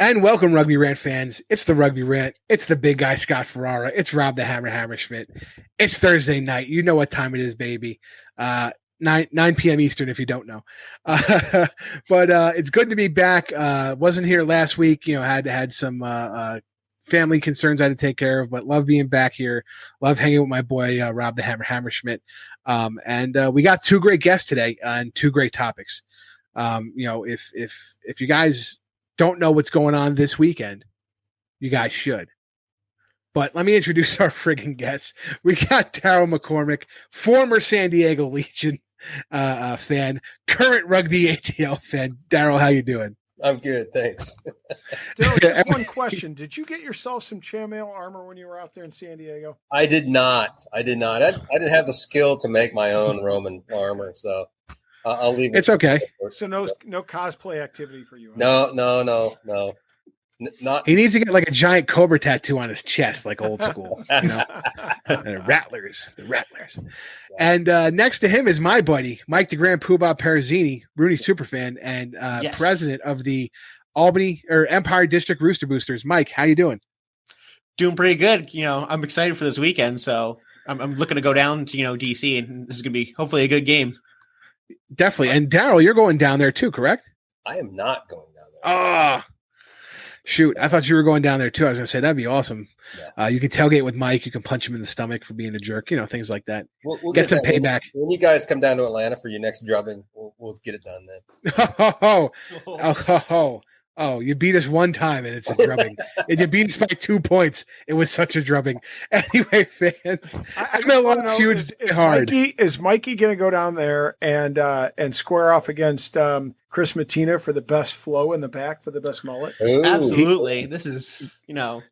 And welcome, Rugby Rant fans. It's the Rugby Rant. It's the big guy, Scott Ferrara. It's Rob the Hammer Hammerschmidt. It's Thursday night. You know what time it is, baby. 9 p.m. Eastern, if you don't know. But it's good to be back. Wasn't here last week. Had some family concerns I had to take care of, but love being back here. Love hanging with my boy, Rob the Hammer Hammerschmidt. And we got two great guests today and two great topics. If you guys don't know what's going on this weekend, you guys should. But let me introduce our friggin' guests. We got Darryl McCormick, former San Diego Legion fan, current Rugby ATL fan. Darryl, how you doing? I'm good, thanks. Darryl, just one question. Did you get yourself some chainmail armor when you were out there in San Diego? I did not. I didn't have the skill to make my own Roman armor, so I'll leave it. It's okay. So no cosplay activity for you. Huh? No. Not. He needs to get like a giant cobra tattoo on his chest, like old school. And the Rattlers. Yeah. And next to him is my buddy, Mike the Grand Poobah Perrazini, Rooney superfan, and president of the Albany or Empire District Rooster Boosters. Mike, how you doing? Doing pretty good. I'm excited for this weekend, so I'm looking to go down to DC, and this is gonna be hopefully a good game. Definitely. And Darryl, you're going down there too, correct? I am not going down there. Oh, shoot. I thought you were going down there too. I was going to say, that'd be awesome. Yeah. You can tailgate with Mike. You can punch him in the stomach for being a jerk, things like that. We'll get some payback. When you guys come down to Atlanta for your next drubbing, we'll get it done then. Oh, you beat us one time and it's a drubbing. And you beat us by 2 points. It was such a drubbing. Anyway, fans, I want to know, is Mikey going to go down there and square off against Chris Mattina for the best flow in the back, for the best mullet? Ooh. Absolutely. This is,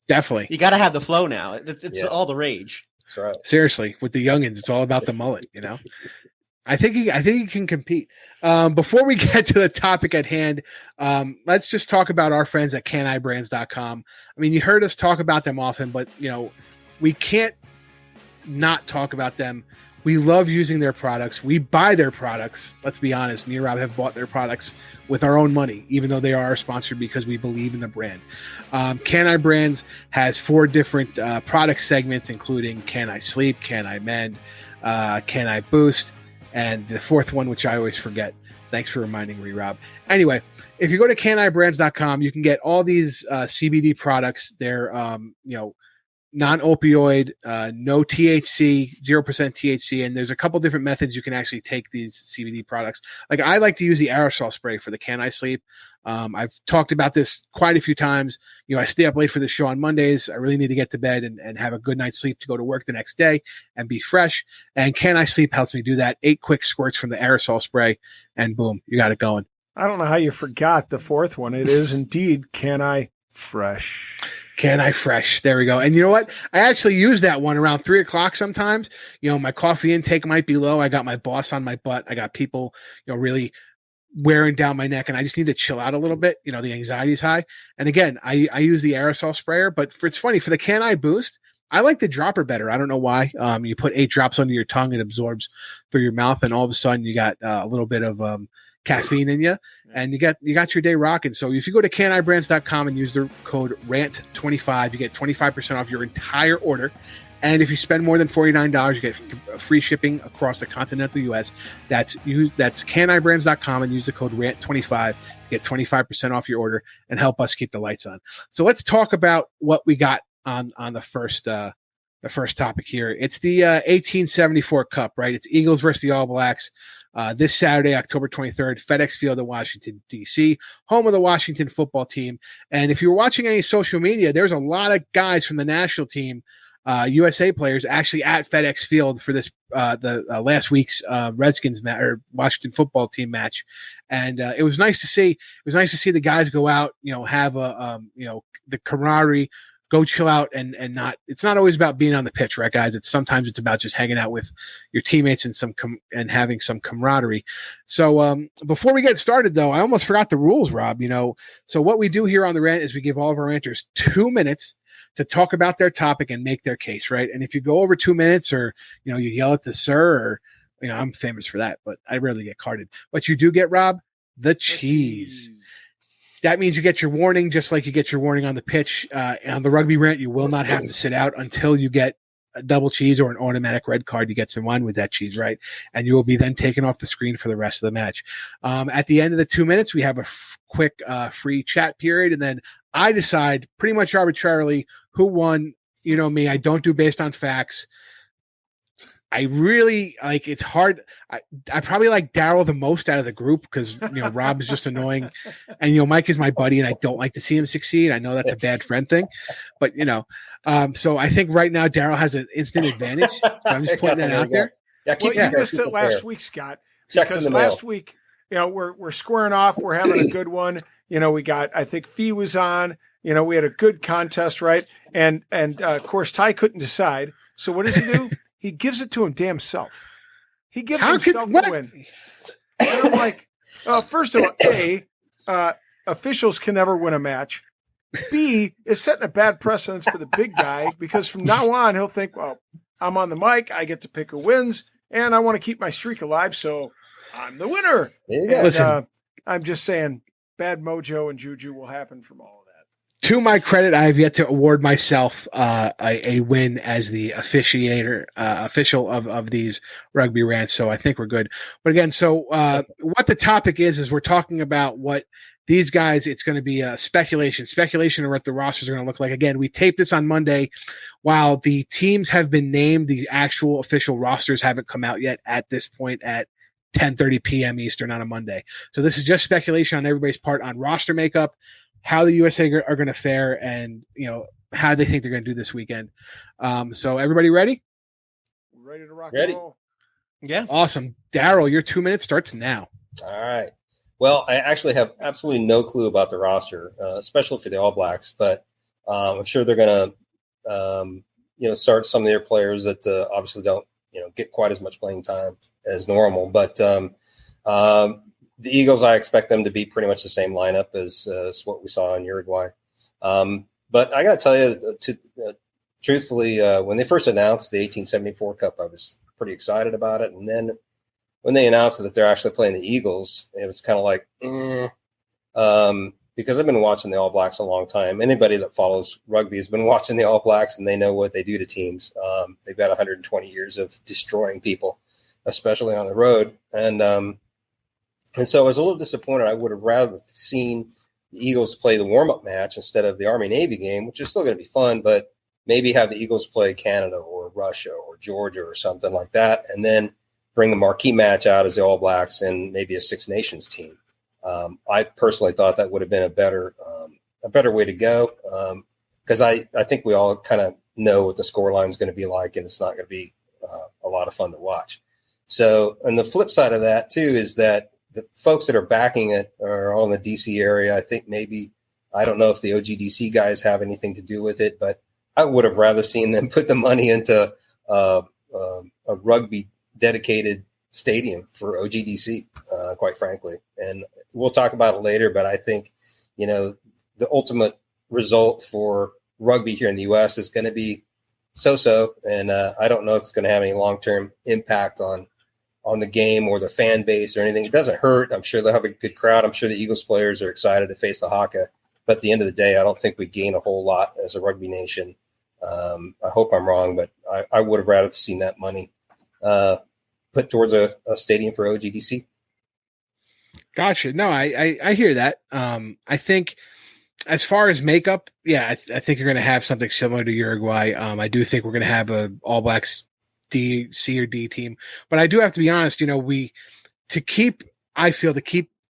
definitely. You got to have the flow now. It's all the rage. That's right. Seriously, with the youngins, it's all about the mullet, I think he can compete. Before we get to the topic at hand, let's just talk about our friends at canibrands.com. I mean, you heard us talk about them often, but we can't not talk about them. We love using their products. We buy their products. Let's be honest. Me and Rob have bought their products with our own money, even though they are our sponsor, because we believe in the brand. Can Brands has 4 different product segments, including Can I Sleep, Can I Mend, Can I Boost, and the 4th one, which I always forget. Thanks for reminding me, Rob. Anyway, if you go to canibrands.com, you can get all these CBD products. They're, non-opioid, no THC, 0% THC. And there's a couple different methods you can actually take these CBD products. Like I like to use the aerosol spray for the Can I Sleep. I've talked about this quite a few times. I stay up late for the show on Mondays. I really need to get to bed and have a good night's sleep to go to work the next day and be fresh. And Can I Sleep helps me do that. 8 quick squirts from the aerosol spray, and boom, you got it going. I don't know how you forgot the 4th one. It is indeed Can I Fresh. Can I Fresh? There we go. And you know what? I actually use that one around 3:00 sometimes. My coffee intake might be low. I got my boss on my butt. I got people, really wearing down my neck, and I just need to chill out a little bit. The anxiety is high. And again, I use the aerosol sprayer, but it's funny for the Can I Boost, I like the dropper better. I don't know why. You put 8 drops under your tongue, it absorbs through your mouth, and all of a sudden you got a little bit of caffeine in you, and you got your day rocking. So if you go to canibrands.com and use the code RANT25, you get 25% off your entire order. And if you spend more than $49, you get free shipping across the continental U.S. That's canibrands.com and use the code RANT25. Get 25% off your order and help us keep the lights on. So let's talk about what we got on the first topic here. It's the 1874 Cup, right? It's Eagles versus the All Blacks. This Saturday, October 23rd, FedEx Field in Washington, D.C., home of the Washington football team. And if you're watching any social media, there's a lot of guys from the national team, USA players, actually at FedEx Field for this the last week's Redskins or Washington football team match. And it was nice to see. It was nice to see the guys go out, have a the camaraderie, go chill out, and not. It's not always about being on the pitch, right, guys? Sometimes it's about just hanging out with your teammates and having some camaraderie. So before we get started, though, I almost forgot the rules, Rob. So what we do here on the Rant is we give all of our ranters 2 minutes to talk about their topic and make their case, right? And if you go over 2 minutes, or you yell at the sir, or I'm famous for that, but I rarely get carded. But you do get, Rob, the cheese. That means you get your warning, just like you get your warning on the pitch. On the Rugby Rant, you will not have to sit out until you get a double cheese or an automatic red card. You get some wine with that cheese, right? And you will be then taken off the screen for the rest of the match. At the end of the 2 minutes, we have a quick free chat period, and then I decide pretty much arbitrarily who won. You know me, I don't do based on facts. I really like, it's hard. I probably like Darryl the most out of the group because, Rob is just annoying, and, Mike is my buddy and I don't like to see him succeed. I know that's a bad friend thing, but, so I think right now Darryl has an instant advantage. So I'm just putting that out there. Yeah, you missed it last week, Scott. Because last week, we're squaring off. We're having a good one. We got, I think Fee was on, we had a good contest, right? And of course, Ty couldn't decide. So what does he do? He gives it to him damn self. He gives himself the win. And I'm like, first of all, officials can never win a match. B, is setting a bad precedence for the big guy because from now on, he'll think, well, I'm on the mic. I get to pick who wins, and I want to keep my streak alive, so I'm the winner. There you go. Listen, I'm just saying bad mojo and juju will happen from all of that. To my credit, I have yet to award myself a win as the official of these Rugby Rants, so I think we're good. But again, so what the topic is we're talking about what these guys, it's going to be speculation of what the rosters are going to look like. Again, we taped this on Monday. While the teams have been named, the actual official rosters haven't come out yet at this point at 10:30 p.m. Eastern on a Monday. So this is just speculation on everybody's part on roster makeup, how the USA are going to fare, and how they think they're going to do this weekend. So everybody ready? Ready to rock and roll. Yeah. Awesome. Darryl, your 2 minutes starts now. All right. Well, I actually have absolutely no clue about the roster, especially for the All Blacks, but I'm sure they're going to, start some of their players that obviously don't, get quite as much playing time as normal. But the Eagles, I expect them to be pretty much the same lineup as what we saw in Uruguay. But I got to tell you, truthfully, when they first announced the 1874 Cup, I was pretty excited about it. And then when they announced that they're actually playing the Eagles, it was kind of like, because I've been watching the All Blacks a long time. Anybody that follows rugby has been watching the All Blacks, and they know what they do to teams. They've got 120 years of destroying people, especially on the road. And so I was a little disappointed. I would have rather seen the Eagles play the warm-up match instead of the Army-Navy game, which is still going to be fun, but maybe have the Eagles play Canada or Russia or Georgia or something like that, and then bring the marquee match out as the All Blacks and maybe a Six Nations team. I personally thought that would have been a better way to go because I think we all kind of know what the scoreline is going to be like, and it's not going to be a lot of fun to watch. So, and the flip side of that, too, is that the folks that are backing it are all in the D.C. area. I think maybe, I don't know if the OGDC guys have anything to do with it, but I would have rather seen them put the money into a rugby dedicated stadium for OGDC, quite frankly. And we'll talk about it later, but I think, the ultimate result for rugby here in the U.S. is going to be so-so, and I don't know if it's going to have any long-term impact on the game or the fan base or anything. It doesn't hurt. I'm sure they'll have a good crowd. I'm sure the Eagles players are excited to face the Haka. But at the end of the day, I don't think we gain a whole lot as a rugby nation. I hope I'm wrong, but I would have rather seen that money put towards a stadium for OGDC. Gotcha. No, I hear that. I think as far as makeup, yeah, I think you're going to have something similar to Uruguay. I do think we're going to have a All Blacks D, C or D team, but I do have to be honest. To keep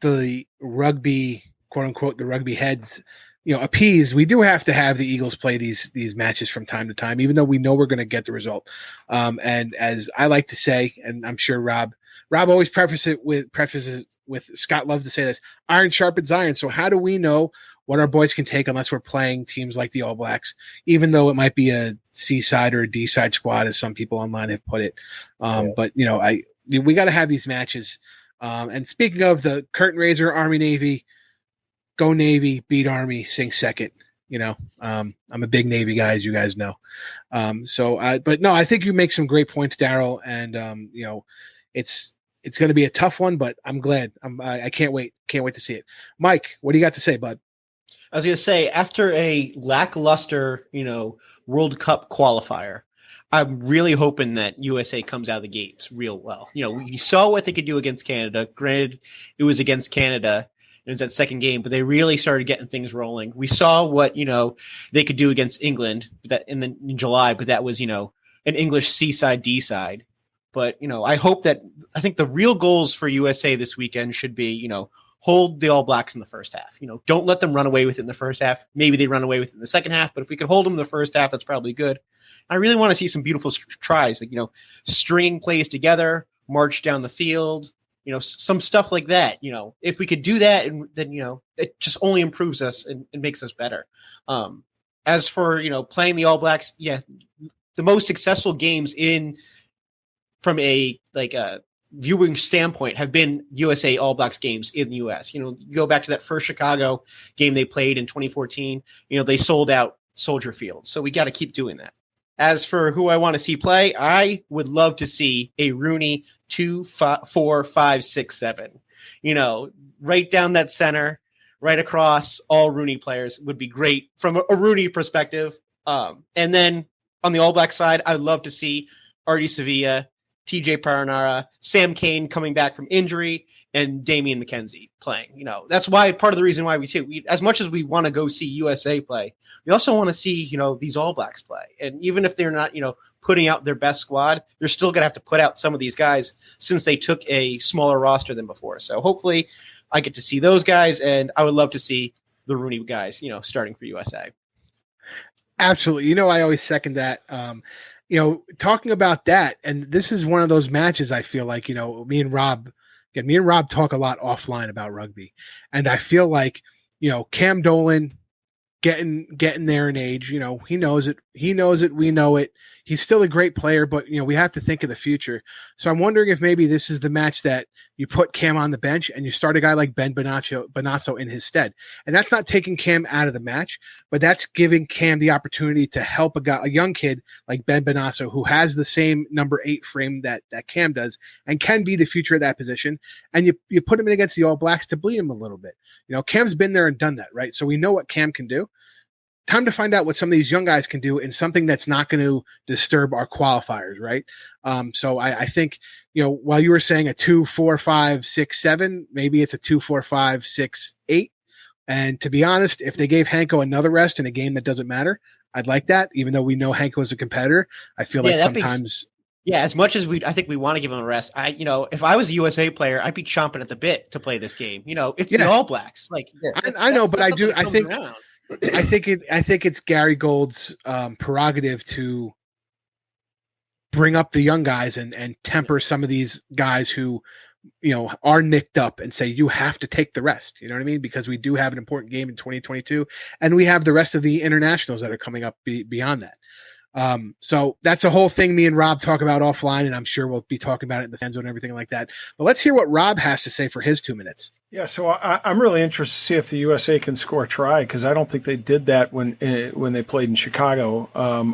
the rugby, quote unquote, the rugby heads, appeased, we do have to have the Eagles play these matches from time to time, even though we know we're going to get the result. And as I like to say, and I'm sure Rob always prefaces with Scott loves to say this: iron sharpens iron. So how do we know what our boys can take unless we're playing teams like the All Blacks, even though it might be a C side or a D side squad, as some people online have put it. But we got to have these matches. And speaking of the curtain raiser, Army Navy, go Navy, beat Army, sing second. I'm a big Navy guy, as you guys know. But no, I think you make some great points, Darryl. And it's it's going to be a tough one, but I'm glad. I can't wait. Can't wait to see it. Mike, what do you got to say, bud? I was going to say, after a lackluster, World Cup qualifier, I'm really hoping that USA comes out of the gates real well. We saw what they could do against Canada. Granted, it was against Canada. It was that second game, but they really started getting things rolling. We saw what, they could do against England in July, but that was, an English C-side, D-side. But, I think the real goals for USA this weekend should be, hold the All Blacks in the first half. Don't let them run away with it in the first half. Maybe they run away with it in the second half, but if we could hold them in the first half, that's probably good. I really want to see some beautiful tries, like, stringing plays together, march down the field, some stuff like that. If we could do that, and then, it just only improves us and makes us better. As for, playing the All Blacks, the most successful games from a viewing standpoint have been USA All Blacks games in the US. You go back to that first Chicago game they played in 2014, they sold out Soldier Field. So we got to keep doing that. As for who I want to see play, I would love to see a Rooney 2, 4, 5, 6, 7. Right down that center, right across, all Rooney players would be great from a Rooney perspective. And then on the All Black side, I'd love to see Artie Sevilla, TJ Paranara, Sam Cane coming back from injury, and Damian McKenzie playing. That's why part of the reason why we as much as we want to go see USA play, we also want to see, these All Blacks play. And even if they're not, putting out their best squad, they're still going to have to put out some of these guys since they took a smaller roster than before. So hopefully I get to see those guys, and I would love to see the Rooney guys, starting for USA. Absolutely. I always second that. Talking about that, and this is one of those matches I feel like, me and Rob talk a lot offline about rugby. And I feel like, Cam Dolan getting there in age, he knows it. We know it. He's still a great player, but we have to think of the future. So I'm wondering if maybe this is the match that you put Cam on the bench and you start a guy like Ben Bonasso in his stead. And that's not taking Cam out of the match, but that's giving Cam the opportunity to help a young kid like Ben Bonasso, who has the same number 8 frame that Cam does and can be the future of that position. And you put him in against the All Blacks to bleed him a little bit. Cam's been there and done that, right? So we know what Cam can do. Time to find out what some of these young guys can do in something that's not going to disturb our qualifiers, right? So I think, while you were saying a 2, 4, 5, 6, 7, maybe it's a 2, 4, 5, 6, 8. And to be honest, if they gave Hanko another rest in a game that doesn't matter, I'd like that. Even though we know Hanko is a competitor, I feel like sometimes. As much as I think we want to give him a rest. If I was a USA player, I'd be chomping at the bit to play this game. It's the All Blacks. I know, but I think it's Gary Gold's prerogative to bring up the young guys and temper some of these guys who, are nicked up and say, you have to take the rest. You know what I mean? Because we do have an important game in 2022 and we have the rest of the internationals that are coming up beyond that. So that's a whole thing me and Rob talk about offline, and I'm sure we'll be talking about it in the fan zone and everything like that. But let's hear what Rob has to say for his 2 minutes. Yeah, so I'm really interested to see if the USA can score a try, because I don't think they did that when they played in Chicago.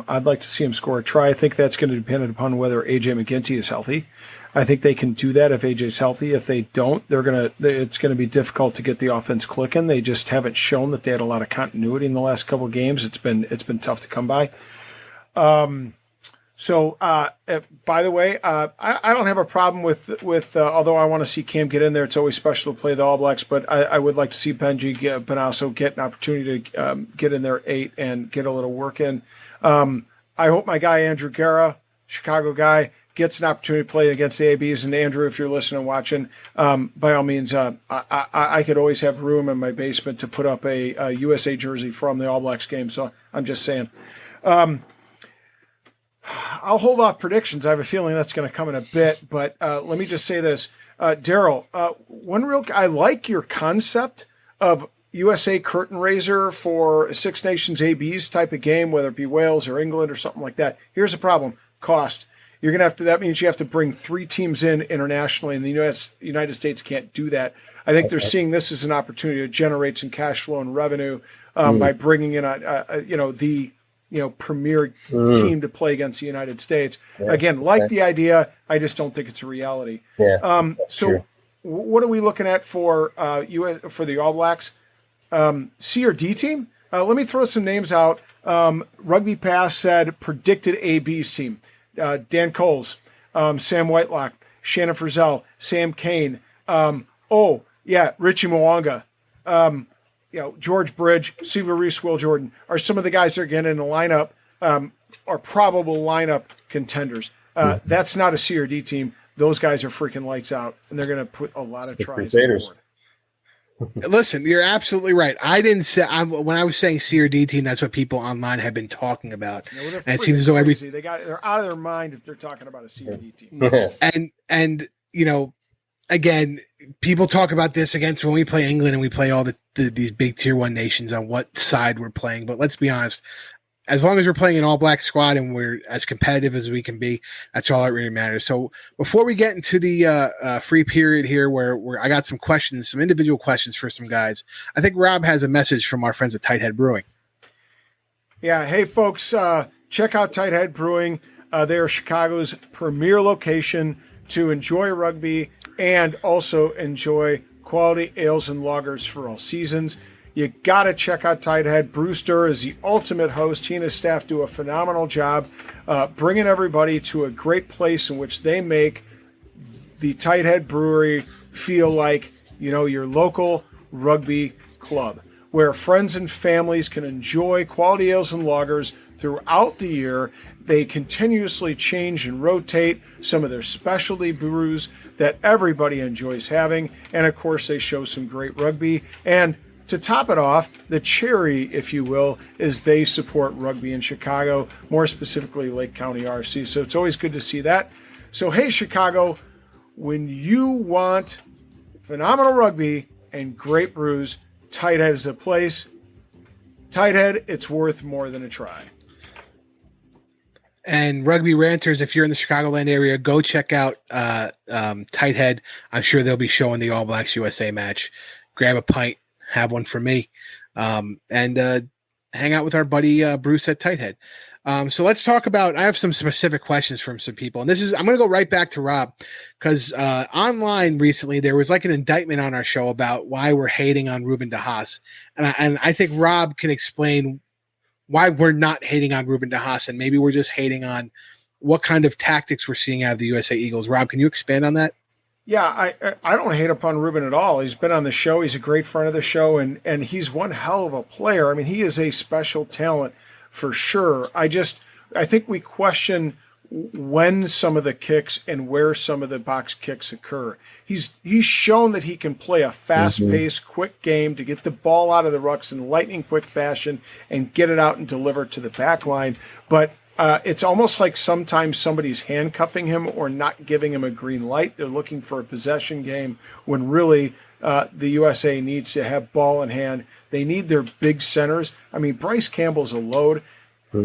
I'd like to see them score a try. I think that's going to depend upon whether AJ McGinty is healthy. I think they can do that if AJ's healthy. If they don't, it's going to be difficult to get the offense clicking. They just haven't shown that they had a lot of continuity in the last couple of games. It's been tough to come by. So by the way, I don't have a problem with although I want to see Cam get in there. It's always special to play the All Blacks, but I would like to see Benji Bonasso get an opportunity to get in there 8 and get a little work in. I hope my guy Andrew Guerra, Chicago guy, gets an opportunity to play against the ABs. And Andrew, if you're listening and watching, by all means, I could always have room in my basement to put up a USA jersey from the All Blacks game. So I'm just saying. I'll hold off predictions. I have a feeling that's going to come in a bit, but let me just say this. Darryl, I like your concept of USA curtain raiser for a Six Nations ABs type of game, whether it be Wales or England or something like that. Here's the problem: cost. You're going to have to. That means you have to bring 3 teams in internationally, and the United States can't do that. I think they're seeing this as an opportunity to generate some cash flow and revenue by bringing in premier team to play against the United States. Yeah. Again, the idea, I just don't think it's a reality. Yeah. So what are we looking at for for the All Blacks? C or D team? Let me throw some names out. Rugby Pass said predicted AB's team. Dan Coles, Sam Whitelock, Shannon Frizzell, Sam Kane. Richie Mwanga. George Bridge, Siva Reese, Will Jordan are some of the guys that are getting in the lineup, are probable lineup contenders. That's not a C or D team. Those guys are freaking lights out, and they're going to put a lot of tries on board. Listen, you're absolutely right. I didn't say when I was saying C or D team. That's what people online have been talking about, and it seems as though they're out of their mind if they're talking about a C or D team. and again, people talk about this against when we play England and we play all these big tier 1 nations on what side we're playing. But let's be honest, as long as we're playing an all black squad and we're as competitive as we can be, that's all that really matters. So before we get into the free period here, where I got some questions, some individual questions for some guys, I think Rob has a message from our friends at Tighthead Brewing. Yeah. Hey folks, check out Tighthead Brewing. They are Chicago's premier location to enjoy rugby and also enjoy quality ales and lagers for all seasons. You got to check out Tighthead. Brewster is the ultimate host. He and his staff do a phenomenal job bringing everybody to a great place in which they make the Tighthead Brewery feel like, your local rugby club, where friends and families can enjoy quality ales and lagers throughout the year. They continuously change and rotate some of their specialty brews that everybody enjoys having. And, of course, they show some great rugby. And to top it off, the cherry, if you will, is they support rugby in Chicago, more specifically Lake County RFC. So it's always good to see that. So, hey, Chicago, when you want phenomenal rugby and great brews, Tighthead is the place. Tighthead, it's worth more than a try. And Rugby Ranters, if you're in the Chicagoland area, go check out Tighthead. I'm sure they'll be showing the All Blacks USA match. Grab a pint. Have one for me, and hang out with our buddy Bruce at Tighthead. So let's talk about. I have some specific questions from some people, and I'm going to go right back to Rob because online recently there was like an indictment on our show about why we're hating on Ruben de Haas, and I think Rob can explain why we're not hating on Ruben de Haas, and maybe we're just hating on what kind of tactics we're seeing out of the USA Eagles. Rob, can you expand on that? Yeah, I don't hate upon Ruben at all. He's been on the show. He's a great friend of the show, and he's one hell of a player. I mean, he is a special talent for sure. I think we question when some of the kicks and where some of the box kicks occur. He's shown that he can play a fast-paced, quick game to get the ball out of the rucks in lightning quick fashion and get it out and deliver to the back line. But it's almost like sometimes somebody's handcuffing him or not giving him a green light. They're looking for a possession game when really the USA needs to have ball in hand. They need their big centers. I mean, Bryce Campbell's a load.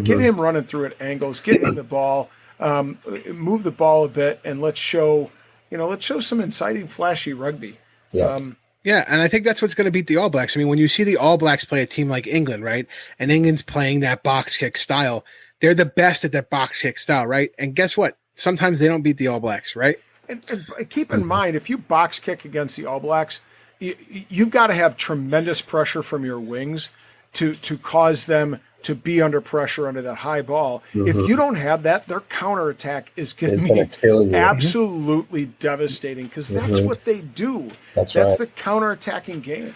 Get him running through at angles. Get him the ball. Move the ball a bit, and let's show some exciting, flashy rugby. Yeah. Yeah, and I think that's what's going to beat the All Blacks. I mean, when you see the All Blacks play a team like England, right, and England's playing that box kick style, they're the best at that box kick style, right? And guess what? Sometimes they don't beat the All Blacks, right? And keep in mind, if you box kick against the All Blacks, you've got to have tremendous pressure from your wings to cause them to be under pressure under that high ball. If you don't have that, their counterattack is going to be absolutely devastating because that's what they do. That's right. The counterattacking game.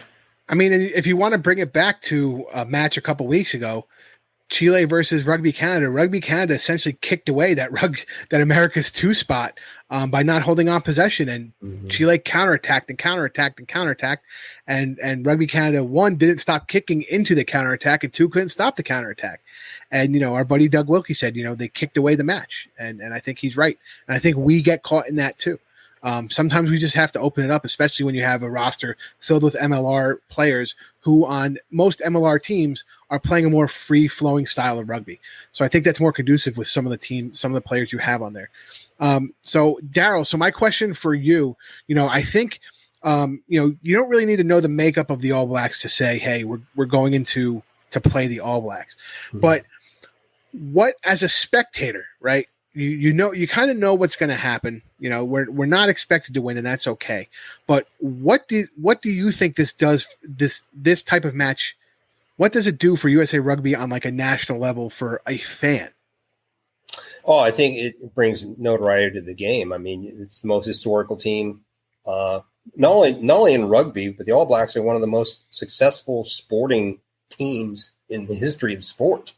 I mean, if you want to bring it back to a match a couple weeks ago, Chile versus Rugby Canada. Rugby Canada essentially kicked away that America's 2 spot by not holding on possession, and Chile counterattacked, and Rugby Canada 1 didn't stop kicking into the counterattack, and 2 couldn't stop the counterattack. And our buddy Doug Wilkie said, they kicked away the match, and I think he's right, and I think we get caught in that too. Sometimes we just have to open it up, especially when you have a roster filled with MLR players who on most MLR teams are playing a more free-flowing style of rugby. So I think that's more conducive with some of the players you have on there. So Darryl, so my question for you, I think, you don't really need to know the makeup of the All Blacks to say, hey, we're going to play the All Blacks. But what as a spectator, right? You kind of know what's going to happen. We're not expected to win, and that's okay. But what do you think this does? This type of match, what does it do for USA Rugby on like a national level for a fan? Oh, I think it brings notoriety to the game. I mean, it's the most historical team, not only in rugby, but the All Blacks are one of the most successful sporting teams in the history of sport.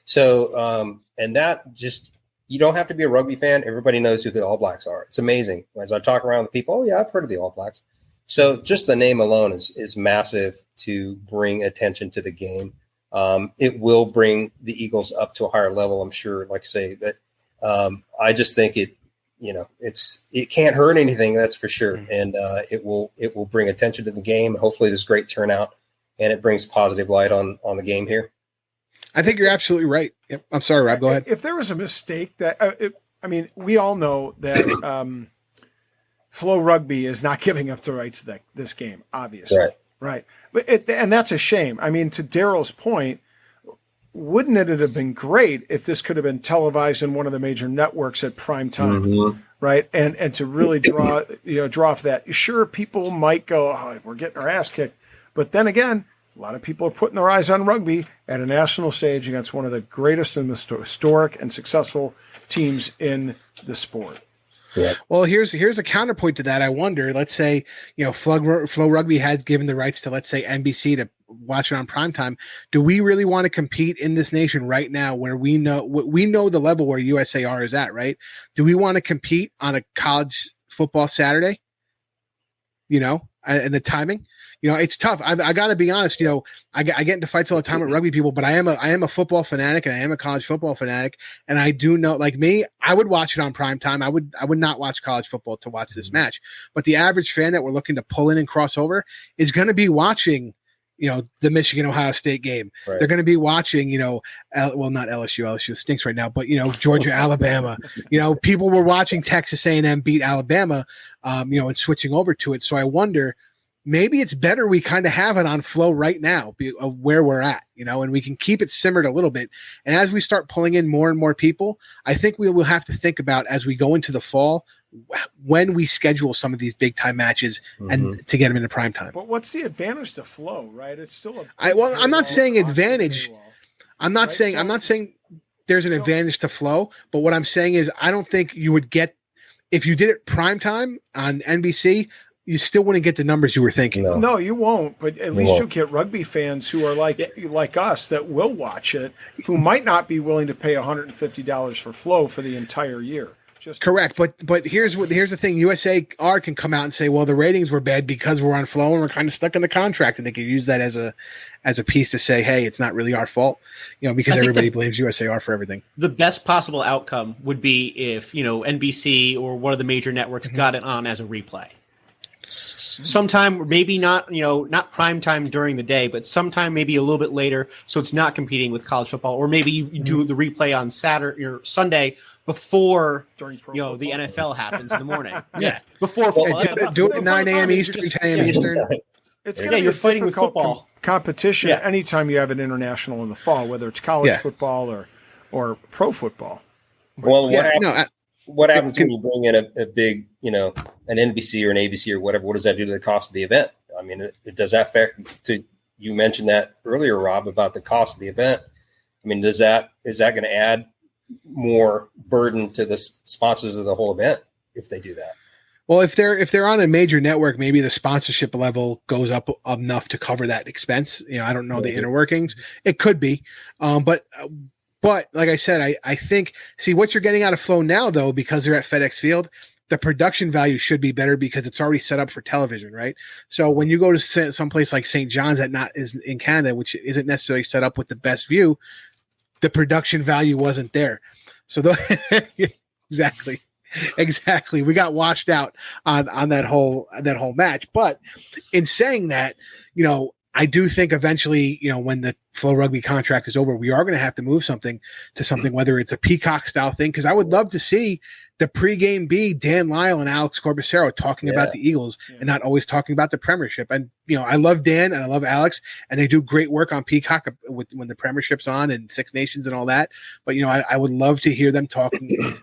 So, and that just, you don't have to be a rugby fan. Everybody knows who the All Blacks are. It's amazing. As I talk around with people, oh yeah, I've heard of the All Blacks. So just the name alone is massive to bring attention to the game. It will bring the Eagles up to a higher level, I'm sure, like I say, but I just think it can't hurt anything, that's for sure. And it will bring attention to the game. Hopefully there's great turnout and it brings positive light on the game here. I think you're absolutely right. Yep. I'm sorry, Rob, go ahead. If there was a mistake that, we all know that Flow Rugby is not giving up the rights to this game, obviously. Right. But and that's a shame. I mean, to Darryl's point, wouldn't it have been great if this could have been televised in one of the major networks at prime time, right? And to really draw off that. Sure, people might go, oh, we're getting our ass kicked. But then again, a lot of people are putting their eyes on rugby at a national stage against one of the greatest and most historic and successful teams in the sport. Yeah. Well, here's a counterpoint to that. I wonder, let's say, Flow Rugby has given the rights to, let's say, NBC to watch it on primetime. Do we really want to compete in this nation right now where we know the level where USAR is at, right? Do we want to compete on a college football Saturday? And the timing, it's tough. I got to be honest. I get into fights all the time with rugby people, but I am a football fanatic and I am a college football fanatic. And I do know, like me, I would watch it on prime time. I would not watch college football to watch this match, but the average fan that we're looking to pull in and cross over is going to be watching, the Michigan-Ohio State game. Right. They're going to be watching, not LSU. LSU stinks right now, but, Georgia, Alabama. People were watching Texas A&M beat Alabama, and switching over to it. So I wonder, maybe it's better we kind of have it on Flow right now of where we're at, and we can keep it simmered a little bit. And as we start pulling in more and more people, I think we will have to think about as we go into the fall, when we schedule some of these big time matches and to get them into prime time. But what's the advantage to Flow, right? It's still I'm not saying advantage. I'm not saying there's an advantage to Flow, but what I'm saying is I don't think you would get, if you did it prime time on NBC, you still wouldn't get the numbers you were thinking. No, you won't. But at least you'll get rugby fans who are like us that will watch it, who might not be willing to pay $150 for Flow for the entire year. Correct, but here's the thing: USAR can come out and say, "Well, the ratings were bad because we're on Flow and we're kind of stuck in the contract," and they can use that as a piece to say, "Hey, it's not really our fault," because everybody blames USAR for everything. The best possible outcome would be if NBC or one of the major networks got it on as a replay. Sometime, maybe not prime time during the day, but sometime maybe a little bit later, so it's not competing with college football, or maybe you do the replay on Saturday or Sunday before the NFL happens in the morning. Before football. Do it at 9 a.m. Eastern, 10 a.m. Eastern. It's going to be fighting with football competition anytime you have an international in the fall, whether it's college football or pro football. Well, what happens when you bring in a big, an NBC or an ABC or whatever? What does that do to the cost of the event? I mean, it does that affect you mentioned that earlier, Rob, about the cost of the event. I mean, is that going to add more burden to the sponsors of the whole event if they do that? Well, if they're on a major network, maybe the sponsorship level goes up enough to cover that expense. I don't know the inner workings. It could be, but like I said, I think what you're getting out of Flow now, though, because they're at FedEx Field, the production value should be better because it's already set up for television, right? So when you go to someplace like St. John's that is in Canada, which isn't necessarily set up with the best view, the production value wasn't there. So exactly. We got washed out on that whole match. But in saying that, I do think eventually, when the Flow Rugby contract is over, we are going to have to move something to something, whether it's a Peacock style thing, because I would love to see the pregame be Dan Lyle and Alex Corbacero talking about the Eagles and not always talking about the Premiership. And, I love Dan and I love Alex, and they do great work on Peacock when the Premiership's on and Six Nations and all that. But, I would love to hear them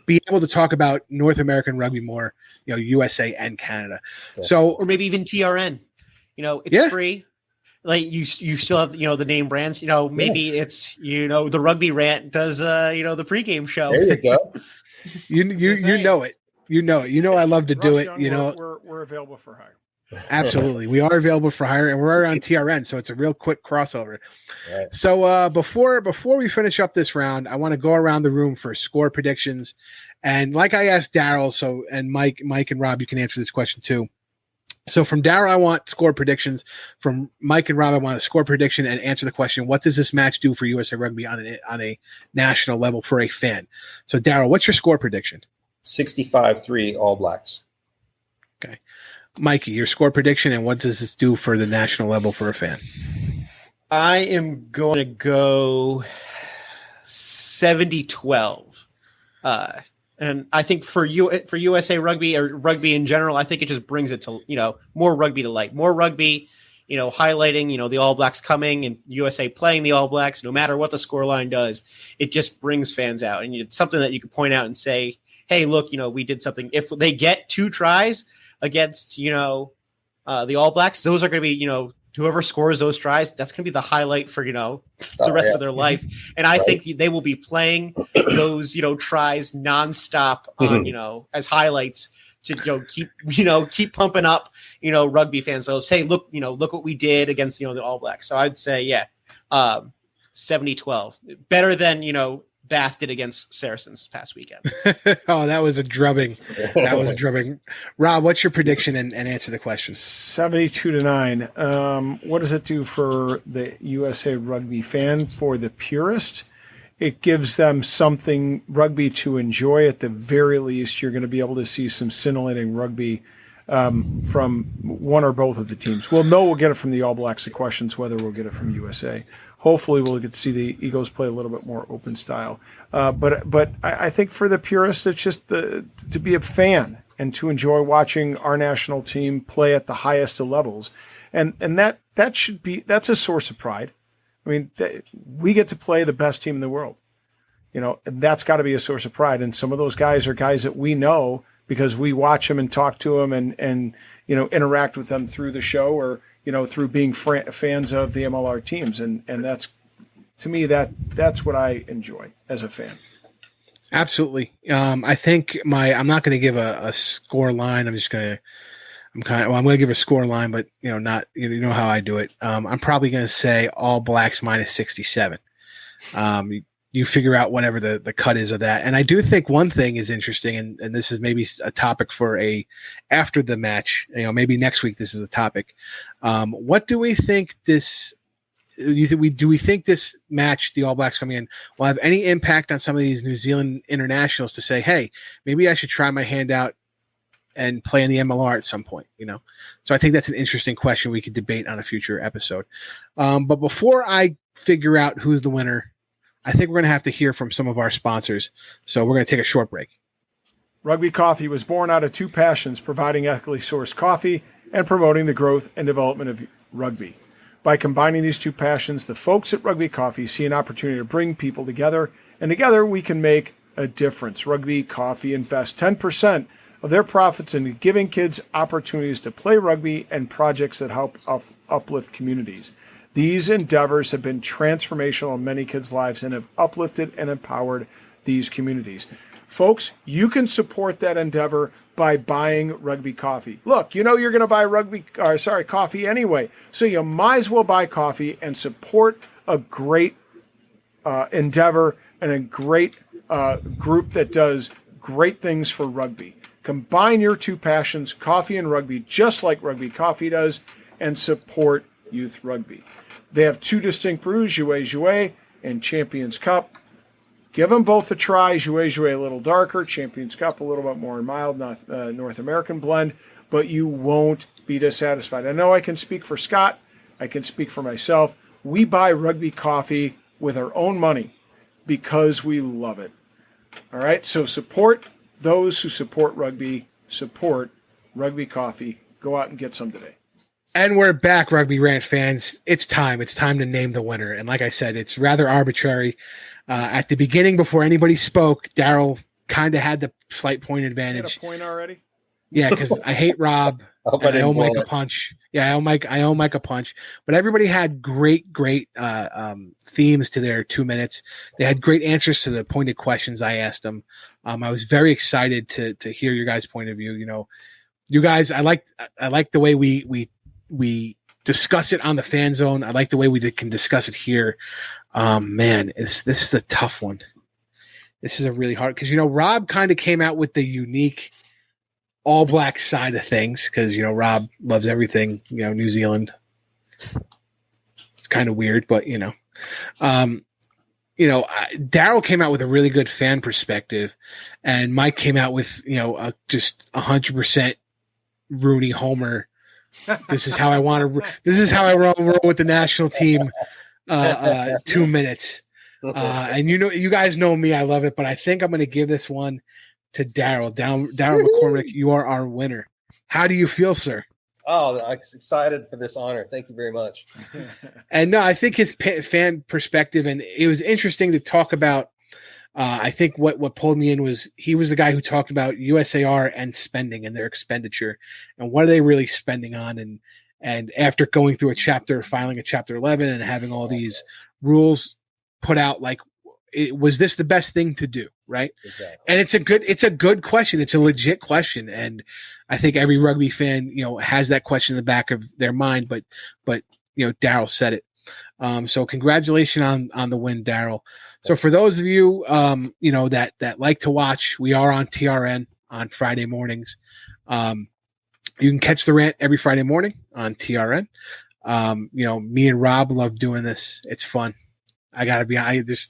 be able to talk about North American rugby more, USA and Canada. So, or maybe even TRN, it's free. Like you still have, the name brands, maybe it's, the Rugby Rant does, the pregame show. There you go. You know it. I love to do it. Young, we're available for hire. Absolutely. We are available for hire, and we're on TRN. So it's a real quick crossover. Right. So before we finish up this round, I want to go around the room for score predictions. And like I asked Darryl, and Mike and Rob, you can answer this question too. So from Darryl, I want score predictions. From Mike and Rob, I want a score prediction and answer the question: what does this match do for USA Rugby on a national level for a fan? So Darryl, what's your score prediction? 65-3 All Blacks. Okay, Mikey, your score prediction and what does this do for the national level for a fan? I am going to go 70-12. And I think for USA Rugby or rugby in general, I think it just brings it to, more rugby to light, more rugby, highlighting, the All Blacks coming and USA playing the All Blacks, no matter what the scoreline does, it just brings fans out. And it's something that you can point out and say, hey, look, we did something. If they get 2 tries against, the All Blacks, those are going to be, whoever scores those tries, that's going to be the highlight for, the rest of their life. And I think they will be playing those, tries nonstop on, as highlights to, keep pumping up, rugby fans. So say, look what we did against, the All Blacks. So I'd say, 70-12, better than, Bath did against Saracens this past weekend. Oh, that was a drubbing. Rob, what's your prediction and answer the question? 72-9. What does it do for the USA Rugby fan? For the purist, it gives them something rugby to enjoy. At the very least, you're going to be able to see some scintillating rugby from one or both of the teams. We'll know we'll get it from the All Blacks. The question's whether we'll get it from USA. Hopefully we'll get to see the Eagles play a little bit more open style. But I think for the purists, it's just to be a fan and to enjoy watching our national team play at the highest of levels. And that's a source of pride. I mean, we get to play the best team in the world, and that's got to be a source of pride. And some of those guys are guys that we know because we watch them and talk to them and interact with them through the show or, through being fans of the MLR teams. And that's, to me, that's what I enjoy as a fan. Absolutely. I think I'm not going to give a score line. I'm going to give a score line, but not, how I do it. I'm probably going to say All Blacks -67. You figure out whatever the cut is of that. And I do think one thing is interesting, and this is maybe a topic for after the match, maybe next week, this is a topic. What do we think do we think this match, the All Blacks coming in, will have any impact on some of these New Zealand internationals to say, hey, maybe I should try my hand out and play in the MLR at some point, So I think that's an interesting question we could debate on a future episode. But before I figure out who's the winner, I think we're going to have to hear from some of our sponsors. So we're going to take a short break. Rugby Coffee was born out of 2 passions, providing ethically sourced coffee and promoting the growth and development of rugby. By combining these 2 passions, the folks at Rugby Coffee see an opportunity to bring people together, and together we can make a difference. Rugby Coffee invests 10% of their profits into giving kids opportunities to play rugby and projects that help uplift communities. These endeavors have been transformational in many kids' lives and have uplifted and empowered these communities. Folks, you can support that endeavor by buying Rugby Coffee. Look, you're going to buy coffee anyway, so you might as well buy coffee and support a great endeavor and a great group that does great things for rugby. Combine your 2 passions, coffee and rugby, just like Rugby Coffee does, and support youth rugby. They have 2 distinct brews, Jouet and Champions Cup. Give them both a try. Jouet a little darker, Champions Cup a little bit more mild, North American blend, but you won't be dissatisfied. I know I can speak for Scott. I can speak for myself. We buy rugby coffee with our own money because we love it. All right, so support those who support rugby, support Rugby Coffee. Go out and get some today. And we're back, Rugby Rant fans. It's time. It's time to name the winner. And like I said, it's rather arbitrary. At the beginning, before anybody spoke, Darryl kind of had the slight point advantage. You had a point already? Yeah, because I hate Rob. I owe Mike a punch. Yeah, I owe Mike a punch. But everybody had great themes to their 2 minutes. They had great answers to the pointed questions I asked them. I was very excited to hear your guys' point of view. You know, you guys, I like the way we discuss it on the Fan Zone. I like the way we can discuss it here. Man, this is a tough one. This is a really hard because, you know, Rob kind of came out with the unique All Black side of things because, you know, Rob loves everything, you know, New Zealand. It's kind of weird, but, you know. Darryl came out with a really good fan perspective, and Mike came out with, you know, just 100% Rooney Homer. This is how I want to. This is how I roll with the national team. 2 minutes, and you guys know me. I love it, but I think I'm going to give this one to Darryl. Darryl McCormick, you are our winner. How do you feel, sir? Oh, I'm excited for this honor. Thank you very much. And no, I think his fan perspective, and it was interesting to talk about. I think what pulled me in was he was the guy who talked about USAR and spending and their expenditure and what are they really spending on. And after going through filing a chapter 11 and having all these rules put out, like, was this the best thing to do? Right. Exactly. And it's a good question. It's a legit question. And I think every rugby fan, you know, has that question in the back of their mind, but, you know, Darryl said it. So congratulations on the win, Darryl. So for those of you, you know, that like to watch, we are on TRN on Friday mornings. You can catch the rant every Friday morning on TRN. You know, me and Rob love doing this. It's fun. The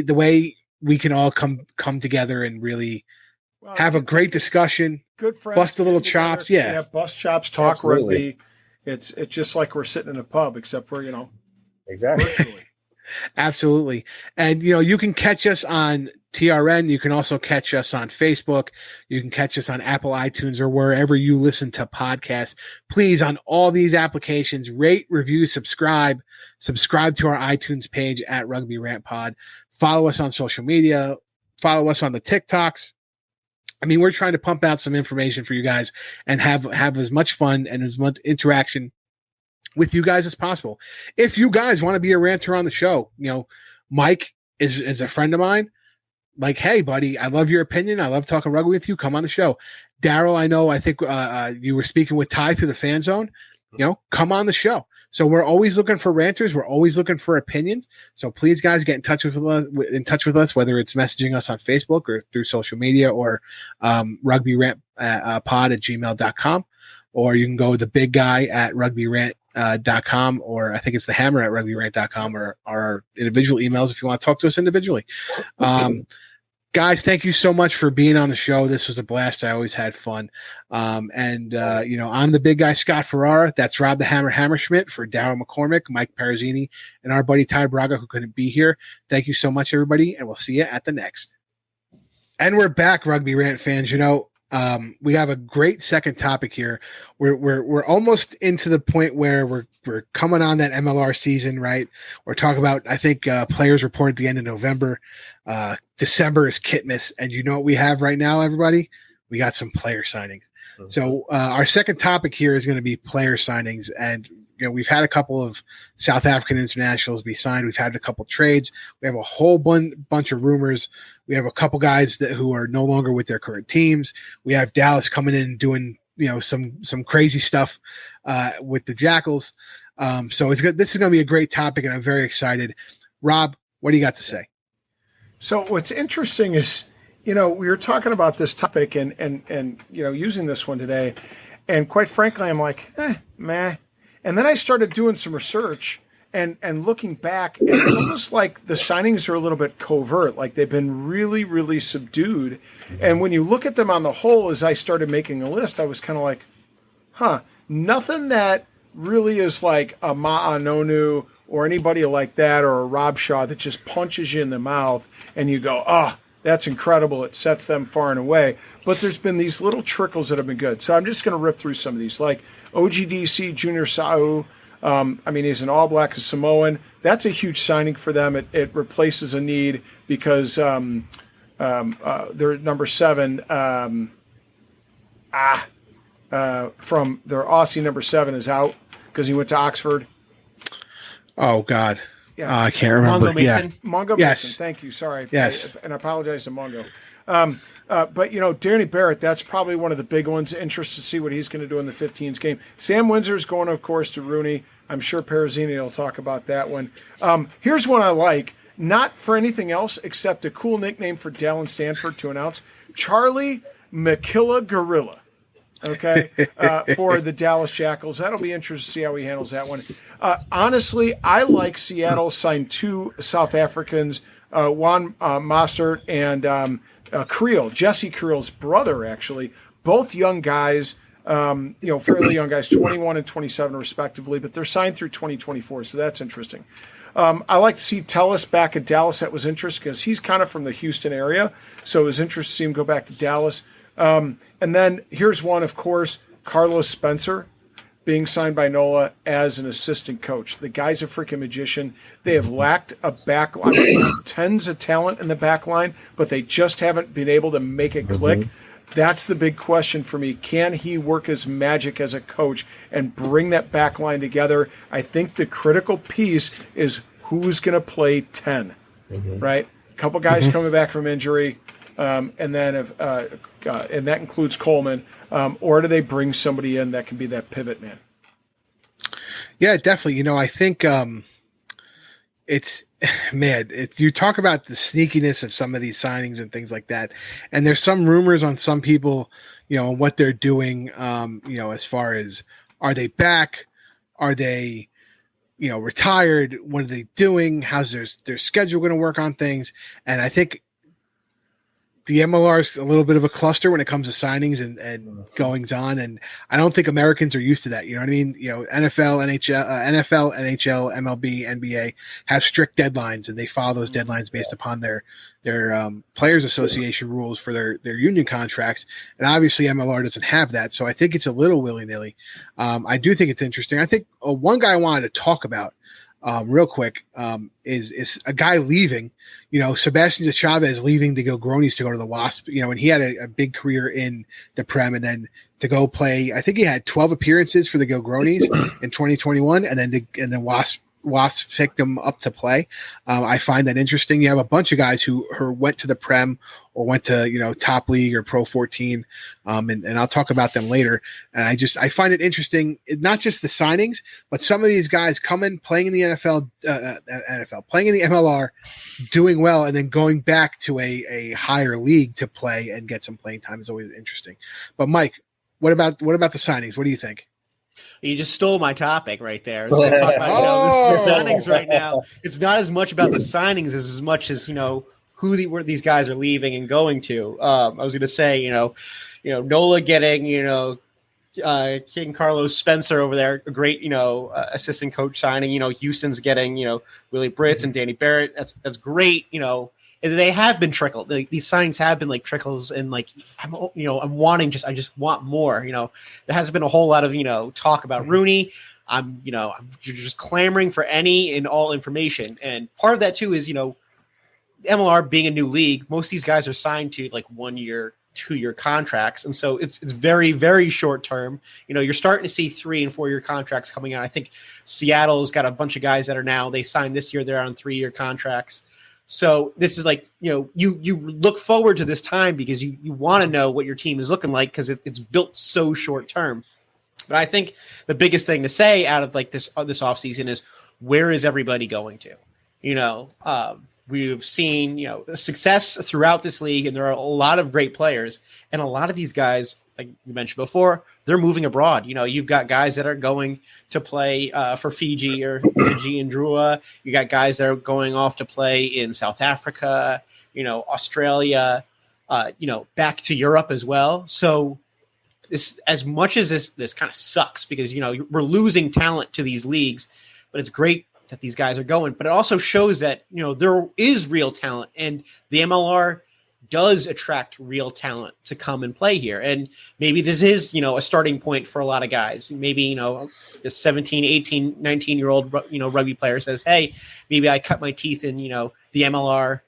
way we can all come together and really have a great discussion. Good friends. Bust a little chops. Yeah. Bust chops, talk rugby. It's just like we're sitting in a pub, except for, you know, exactly. Virtually. Absolutely. And, you know, you can catch us on TRN. You can also catch us on Facebook. You can catch us on Apple iTunes or wherever you listen to podcasts. Please, on all these applications, rate, review, subscribe to our iTunes page at Rugby Rant Pod. Follow us on social media. Follow us on the TikToks. I mean, we're trying to pump out some information for you guys and have as much fun and as much interaction with you guys as possible. If you guys want to be a ranter on the show, you know, Mike is a friend of mine. Like, hey, buddy, I love your opinion. I love talking rugby with you. Come on the show. Darryl, I think you were speaking with Ty through the Fan Zone. You know, come on the show. So we're always looking for ranters. We're always looking for opinions. So please, guys, get in touch with us, whether it's messaging us on Facebook or through social media or rugbyrantpod at gmail.com. Or you can go with the big guy at rugbyrant.com, or I think it's the hammer at rugbyrant.com, or our individual emails if you want to talk to us individually. Guys, thank you so much for being on the show. This was a blast. I always had fun. You know, I'm the big guy, Scott Ferrara. That's Rob the Hammer Hammerschmidt for Darryl McCormick, Mike Perrazini, and our buddy Ty Braga, who couldn't be here. Thank you so much, everybody, and we'll see you at the next. And we're back, Rugby Rant fans. You know, we have a great second topic here. We're almost into the point where we're coming on that MLR season, right? We're talking about, I think, players report at the end of November. December is Kitmas, and you know what we have right now, everybody? We got some player signings. Mm-hmm. So our second topic here is going to be player signings, and you know, we've had a couple of South African internationals be signed. We've had a couple trades. We have a whole bunch of rumors. We have a couple guys who are no longer with their current teams. We have Dallas coming in and doing, you know, some crazy stuff with the Jackals. So it's good. This is going to be a great topic, and I'm very excited. Rob, what do you got to say? So what's interesting is, you know, we were talking about this topic and you know, using this one today, and quite frankly, I'm like, meh. And then I started doing some research and looking back, and it's almost like the signings are a little bit covert, like they've been really, really subdued. And when you look at them on the whole, as I started making a list, I was kind of like, nothing that really is like a Ma'anonu or anybody like that, or a Rob Shaw that just punches you in the mouth and you go, oh, that's incredible. It sets them far and away. But there's been these little trickles that have been good. So I'm just going to rip through some of these, like OGDC Junior Sau. He's an All Black Samoan. That's a huge signing for them. It replaces a need because their number 7 from their Aussie number 7 is out because he went to Oxford. Oh God. Yeah. I can't remember. Mongo Mason. Yeah. Mongo Yes. Mason. Thank you. Sorry. Yes. And I apologize to Mongo. But Danny Barrett, that's probably one of the big ones. Interested to see what he's going to do in the 15s game. Sam Windsor's going, of course, to Rooney. I'm sure Perrazini will talk about that one. Here's one I like, not for anything else except a cool nickname for Dallin Stanford to announce. Charlie McKilla Gorilla. Okay, for the Dallas Jackals. That'll be interesting to see how he handles that one. Honestly, I like Seattle signed 2 South Africans, Juan Mostert and Creel, Jesse Creel's brother, actually. Both young guys, fairly young guys, 21 and 27 respectively, but they're signed through 2024, so that's interesting. I like to see Tellis back at Dallas. That was interesting because he's kind of from the Houston area, so it was interesting to see him go back to Dallas. And then here's one, of course, Carlos Spencer being signed by NOLA as an assistant coach. The guy's a freaking magician. They have lacked a back line, tons of talent in the back line, but they just haven't been able to make it click. That's the big question for me. Can he work his magic as a coach and bring that back line together? I think the critical piece is who's going to play 10, right? A couple guys coming back from injury. And that includes Coleman, or do they bring somebody in that can be that pivot man? Yeah, definitely. I think you talk about the sneakiness of some of these signings and things like that, and there's some rumors on some people, on what they're doing, as far as, are they back? Are they, retired? What are they doing? How's their schedule going to work on things? And I think the MLR is a little bit of a cluster when it comes to signings and goings on. And I don't think Americans are used to that. You know what I mean? NFL, NHL, MLB, NBA have strict deadlines, and they follow those deadlines based upon their players association rules for their union contracts. And obviously MLR doesn't have that. So I think it's a little willy-nilly. I do think it's interesting. I think one guy I wanted to talk about real quick is a guy leaving, Sebastian Chavez leaving to go Groenies to go to the Wasp, and he had a big career in the Prem, and then to go play, I think he had 12 appearances for the Go Groenies in 2021, and then Wasps picked him up to play. I find that interesting. You have a bunch of guys who went to the Prem or went to, Top League or Pro 14. And I'll talk about them later. And I find it interesting, not just the signings, but some of these guys coming, playing in the NFL, playing in the MLR, doing well, and then going back to a higher league to play and get some playing time is always interesting. But Mike, what about the signings? What do you think? You just stole my topic right there. I was going to talk about the signings right now. It's not as much about the signings as much as where these guys are leaving and going to. I was going to say NOLA getting King Carlos Spencer over there, a great assistant coach signing. Houston's getting Willie Britz and Danny Barrett. That's great. They have been trickled. These signings have been like trickles, and I just want more. There hasn't been a whole lot of talk about Rooney. I'm just clamoring for any and all information, and part of that too is MLR being a new league. Most of these guys are signed to 1 year, 2 year contracts, and so it's very, very short term. You're starting to see 3 and 4 year contracts coming out. I think Seattle's got a bunch of guys that are now they signed this year. They're on 3 year contracts. So this is you look forward to this time because you want to know what your team is looking like because it's built so short term. But I think the biggest thing to say out of this offseason is, where is everybody going to? We've seen success throughout this league, and there are a lot of great players, and a lot of these guys, like you mentioned before, they're moving abroad. You've got guys that are going to play for Fiji and Drua. You got guys that are going off to play in South Africa, Australia, back to Europe as well. So this, as much as this kind of sucks because, we're losing talent to these leagues, but it's great that these guys are going, but it also shows that, there is real talent, and the MLR does attract real talent to come and play here. And maybe this is, a starting point for a lot of guys. Maybe, a 17, 18, 19-year-old, rugby player says, hey, maybe I cut my teeth in, the MLR,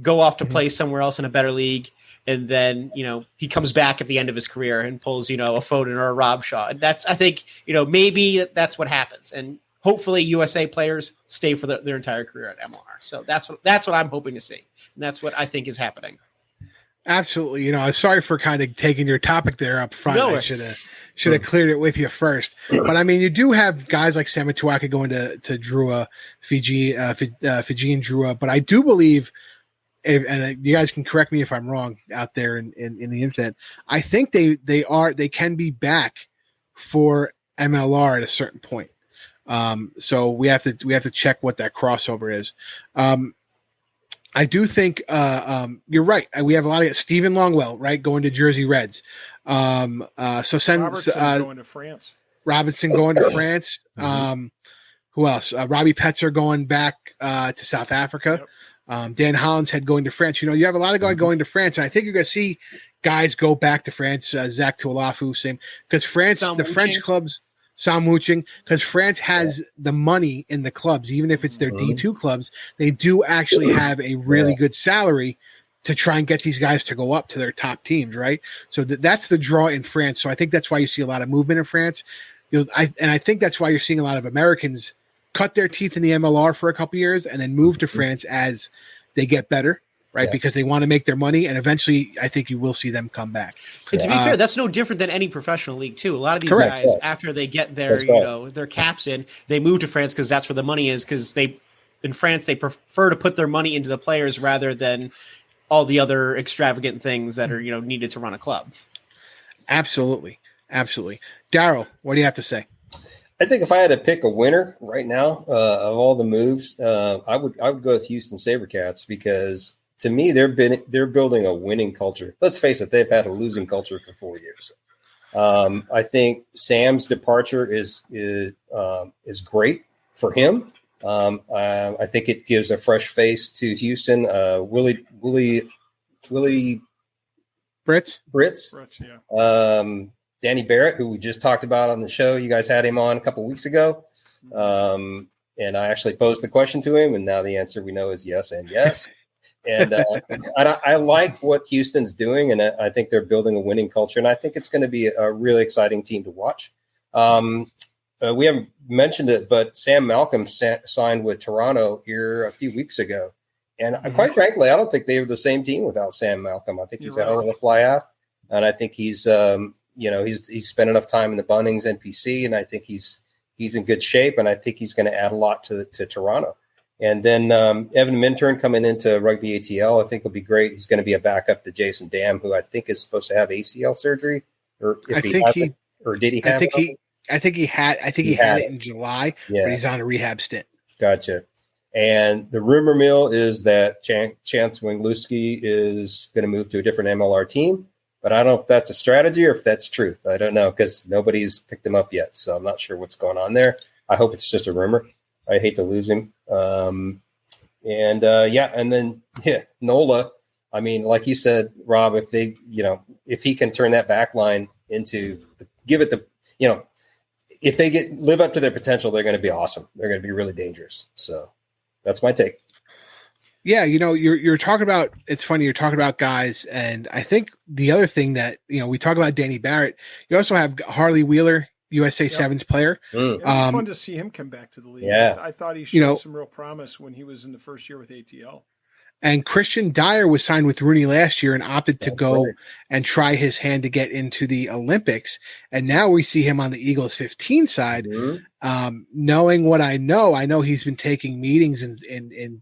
go off to play somewhere else in a better league. And then, he comes back at the end of his career and pulls, a Foden or a Rob Shaw. And that's, I think, maybe that's what happens. And hopefully USA players stay for their entire career at MLR. So that's what I'm hoping to see. And that's what I think is happening. Absolutely. I'm sorry for kind of taking your topic there up front. No, I should have cleared it with you first. But I mean, you do have guys like Sam Matuaka going to Drua, Fijian Drua. But I do believe, and you guys can correct me if I'm wrong out there in the internet, I think they can be back for MLR at a certain point. So we have to check what that crossover is. I do think you're right. We have a lot of Stephen Longwell, right, going to Jersey Reds. So Robertson going to France. Robinson going to France. Who else? Robbie Petzer going back to South Africa. Yep. Dan Hollinshead going to France. You have a lot of guys going to France, and I think you're going to see guys go back to France. Zach Tuolafu, same, because France, the French clubs. Sam Wuching, because France has the money in the clubs, even if it's their D2 clubs, they do actually have a really good salary to try and get these guys to go up to their top teams, right? So that's the draw in France. So I think that's why you see a lot of movement in France. I think that's why you're seeing a lot of Americans cut their teeth in the MLR for a couple years and then move to France as they get better. Right, because they want to make their money, and eventually, I think you will see them come back. And to be fair, that's no different than any professional league too. A lot of these guys, after they get their, their caps in, they move to France because that's where the money is. Because in France, they prefer to put their money into the players rather than all the other extravagant things that are needed to run a club. Absolutely. Darryl, what do you have to say? I think if I had to pick a winner right now of all the moves, I would go with Houston SaberCats because. To me, they're building a winning culture. Let's face it, they've had a losing culture for 4 years. I think Sam's departure is great for him. I think it gives a fresh face to Houston. Willie Brits, yeah. Danny Barrett, who we just talked about on the show. You guys had him on a couple weeks ago, and I actually posed the question to him, and now the answer we know is yes and yes. And I like what Houston's doing, and I think they're building a winning culture, and I think it's going to be a really exciting team to watch. We haven't mentioned it, but Sam Malcolm signed with Toronto here a few weeks ago, and quite frankly, I don't think they were the same team without Sam Malcolm. I think he's a hell of a fly half, and I think he's he's spent enough time in the Bunnings NPC, and I think he's in good shape, and I think he's going to add a lot to Toronto. And then Evan Minturn coming into Rugby ATL, I think will be great. He's going to be a backup to Jason Dam, who I think is supposed to have ACL surgery, or if he hasn't, or did he have? I think he had it in July, but he's on a rehab stint. Gotcha. And the rumor mill is that Chance Wingluski is going to move to a different MLR team, but I don't know if that's a strategy or if that's truth. I don't know because nobody's picked him up yet, so I'm not sure what's going on there. I hope it's just a rumor. I hate to lose him. And then Nola. I mean, like you said, Rob, if he can turn that back line into if they live up to their potential, they're going to be awesome. They're going to be really dangerous. So that's my take. Yeah, you're talking about. It's funny you're talking about guys, and I think the other thing that we talk about Danny Barrett. You also have Harley Wheeler, USA Sevens player. It was fun to see him come back to the league. Yeah. I thought he showed some real promise when he was in the first year with ATL. And Christian Dyer was signed with Rooney last year and opted to go and try his hand to get into the Olympics. And now we see him on the Eagles 15 side. Knowing what I know he's been taking meetings and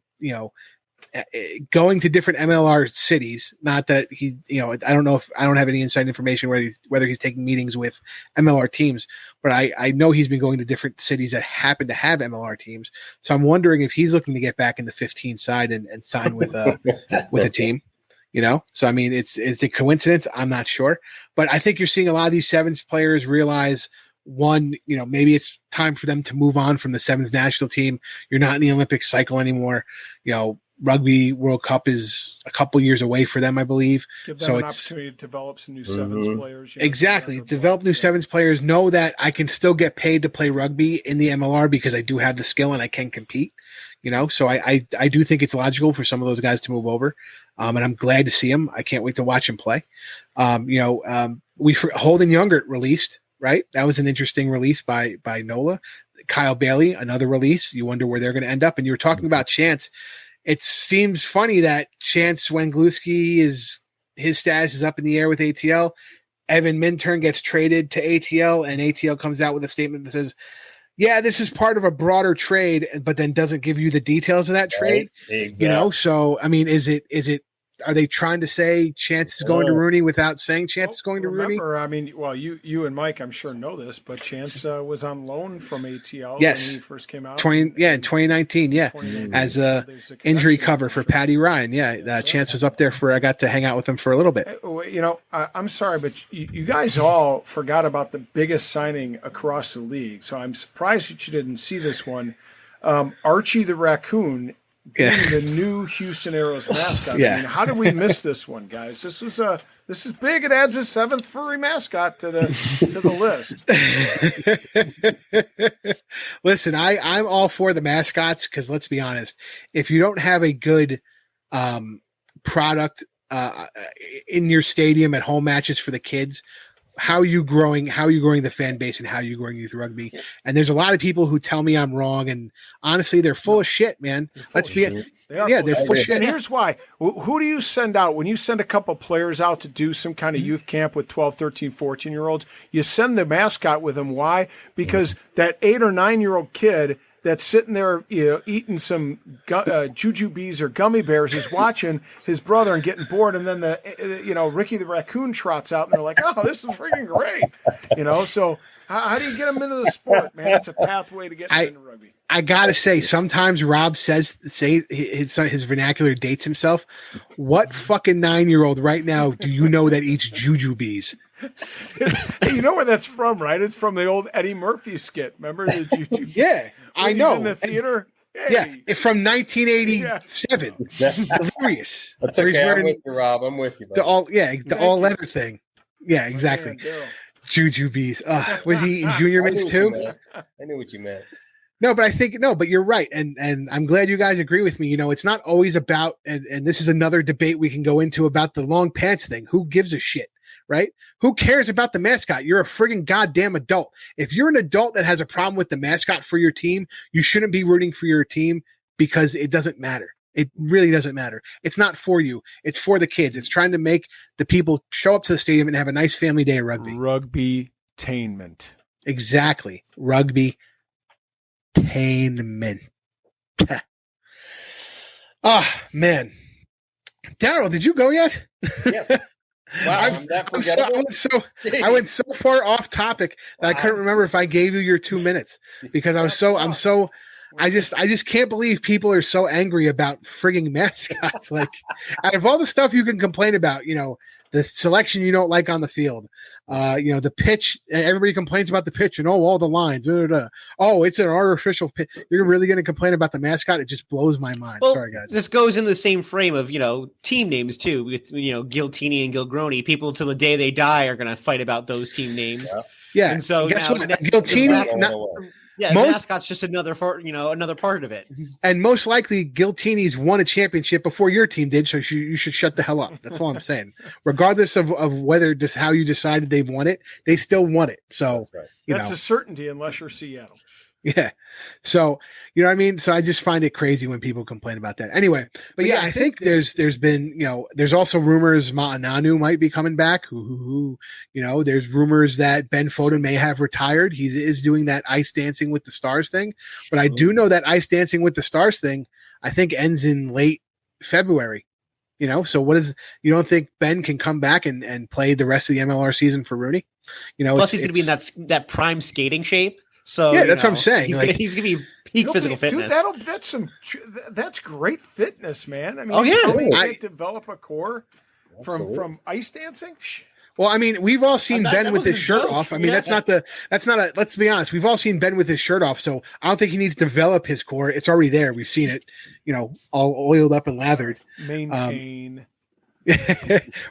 going to different MLR cities. Not that he, I don't know if I don't have any inside information whether he's taking meetings with MLR teams, but I know he's been going to different cities that happen to have MLR teams. So I'm wondering if he's looking to get back in the 15 side and sign with a team. So I mean, it's a coincidence. I'm not sure, but I think you're seeing a lot of these sevens players realize one, maybe it's time for them to move on from the sevens national team. You're not in the Olympic cycle anymore. Rugby World Cup is a couple years away for them, I believe. Give them an opportunity to develop some new sevens players. Exactly. Develop new sevens players. Know that I can still get paid to play rugby in the MLR because I do have the skill and I can compete. So I do think it's logical for some of those guys to move over. And I'm glad to see him. I can't wait to watch him play. Holden Youngert released, right? That was an interesting release by NOLA. Kyle Bailey, another release. You wonder where they're going to end up. And you were talking about Chance. It seems funny that Chance Wengluski his status is up in the air with ATL. Evan Minturn gets traded to ATL, and ATL comes out with a statement that says, yeah, this is part of a broader trade, but then doesn't give you the details of that trade. Right. Exactly. So I mean, are they trying to say Chance is going to Rooney without saying Chance is going to Rooney? I mean, well, you and Mike, I'm sure know this, but Chance was on loan from ATL when he first came out. In 2019, as a injury cover for Patty Ryan. Yeah, Chance was up there I got to hang out with him for a little bit. I'm sorry, but you guys all forgot about the biggest signing across the league, so I'm surprised that you didn't see this one. Archie the Raccoon being the new Houston Aeros mascot. Yeah. I mean, how did we miss this one, guys? This is big. It adds a seventh furry mascot to the list. Listen, I'm all for the mascots because let's be honest, if you don't have a good product in your stadium at home matches for the kids, how are you growing the fan base and how are you growing youth rugby? And there's a lot of people who tell me I'm wrong, and honestly, they're full of shit, man. They're full of shit. And here's why. Who do you send out when you send a couple players out to do some kind of youth camp with 12, 13, 14-year-olds? You send the mascot with them. Why? Because that 8 or 9-year-old kid that's sitting there, eating some jujubes or gummy bears is watching his brother and getting bored, and then Ricky the Raccoon trots out, and they're like, "Oh, this is freaking great!" So how do you get them into the sport, man? It's a pathway to get them into rugby. I gotta say, sometimes Rob his vernacular dates himself. What fucking 9-year-old right now do you know that eats jujubes? Hey, you know where that's from, right? It's from the old Eddie Murphy skit. Remember the jujubes? Yeah, I know. In the theater. It's from 1987. Hilarious. That's okay. I'm with you, Rob. I'm with you. The all leather thing. Yeah, exactly. Jujubes. Was he in junior mints too? I knew what you meant. No, but you're right. And I'm glad you guys agree with me. It's not always about, and this is another debate we can go into about the long pants thing. Who gives a shit, right? Who cares about the mascot? You're a friggin' goddamn adult. If you're an adult that has a problem with the mascot for your team, you shouldn't be rooting for your team because it doesn't matter. It really doesn't matter. It's not for you. It's for the kids. It's trying to make the people show up to the stadium and have a nice family day of rugby. Rugby-tainment. Exactly. Rugby-tainment. Man. Darryl, did you go yet? Yes. Wow, I went so far off topic that I couldn't remember if I gave you your 2 minutes because I just can't believe people are so angry about frigging mascots. Like, out of all the stuff you can complain about, the selection you don't like on the field, the pitch, everybody complains about the pitch and all the lines. Oh, it's an artificial pitch. You're really going to complain about the mascot? It just blows my mind. Well, sorry, guys. This goes in the same frame of, team names too, with, Giltini and Gilgroni. People till the day they die are going to fight about those team names. Yeah. And so guess what? Giltini, mascot's just another part of it. And most likely Giltini's won a championship before your team did, so you should shut the hell up. That's all I'm saying. Regardless of whether just how you decided they've won it, they still won it. So that's a certainty unless you're Seattle. Yeah. So, you know what I mean? So I just find it crazy when people complain about that. Anyway, but yeah, I think there's been, there's also rumors Ma'ananu might be coming back. There's rumors that Ben Foden may have retired. He is doing that Ice Dancing with the Stars thing. But I do know that Ice Dancing with the Stars thing, I think ends in late February. So you don't think Ben can come back and play the rest of the MLR season for Rooney? Plus he's going to be in that prime skating shape. So yeah, that's what I'm saying. He's gonna be peak physical fitness. Dude, that's great fitness, man. I mean, develop a core from ice dancing. Well, I mean, we've all seen Ben with his shirt off. I mean, let's be honest. We've all seen Ben with his shirt off. So I don't think he needs to develop his core. It's already there. We've seen it, all oiled up and lathered. Maintain.